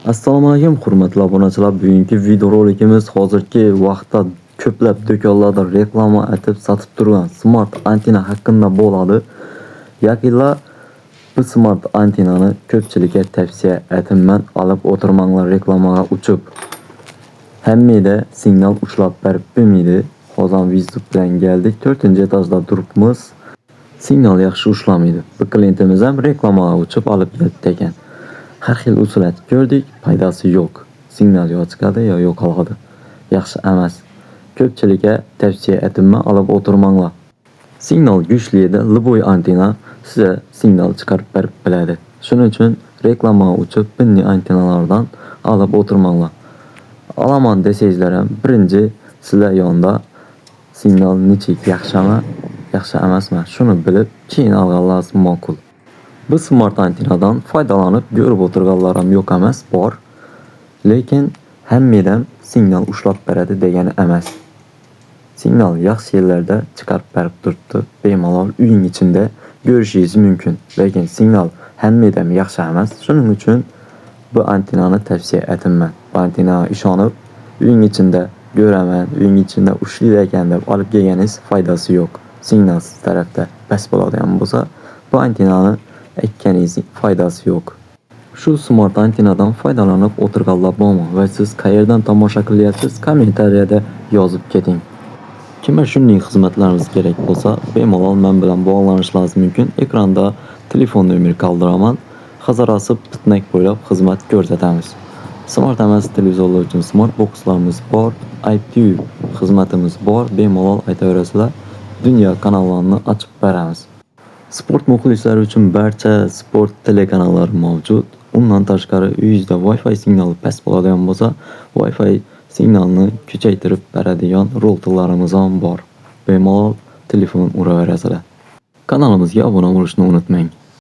Assalomu alaykum hurmatli obunachilar. Bugungi videorolikimiz hozirgi vaqtda ko'plab do'konlarda reklama etib sotib turgan smart antenna haqida bo'ladi. Yaqinlar bu smart antennani ko'pchilikka tavsiya etaman. Olib o'tirmanglar reklamaga uchib. Hammada signal ushlab berib bo'lmaydi. Hozir video bilan keldik. 4-etajda turibmiz. Signal yaxshi ushlamaydi. Bu klientimiz ham reklamaga uchib olib keldi ekan. Har xil usul ko'rdik, foydasi yo'q. Signal yo chiqadi yo yo'qoladi. Yaxshi emas. Ko'pchilikka tavsiya etaman, olib o'tirmanglar. Signal kuchli edi, liboy antenna sizga signal chiqarib berib biladi. Shuning uchun reklamaga uchib bunday antennalardan olib o'tirmanglar. Olaman desangizlar ham birinchi sizlar yonda signal nechik yaxshimi, yaxshi emasmi, shuni bilib keyin olganlar ma'qul. Bu smart antennadan foydalanib ko'rib o'tirganlar ham yo'q emas, bor. Lekin hammadan signal ushlab beradi degani emas. Signal yaxshi yerlarda chiqarib berib turibdi. Bemalol uying ichida ko'rishingiz mumkin. Lekin signal hammadan yaxshi emas. Shuning uchun bu antennani tavsiya etaman. Bu antennaga ishonib uying ichida ko'raman, uying ichida ushlaydi ekan deb olib kelganingiz foydasi yo'q. Signal siz tarafda past bo'ladigan bo'lsa, bu antennani ekkaningizning foydasi yo'q. Shu smart antennadan foydalanib o'tirganlar bormi va siz qayerdan tomosha qilyapsiz? Kommentariyada yozib keting. Kimga shunday xizmatlarimiz kerak bo'lsa, bemalol men bilan bog'lanishingiz mumkin. Ekranda telefon nomeri qoldiraman. Hazarasi bitnak bo'ylab xizmat ko'rsatamiz. Smart emas televizorlar uchun smart boxlarimiz bor, IPTV xizmatimiz bor. Bemalol aytaverasizlar. Dunyo kanallarini ochib beramiz. Sport muxlislari uchun barcha sport telekanallari mavjud. Undan tashqari uyingizda Wi-Fi signali past bo'ladigan bo'lsa, Wi-Fi signalni kuchaytirib beradigan routerlarimiz ham bor. Bemalol telefon uraverasizlar. Kanalimizga obuna bo'lishni unutmang.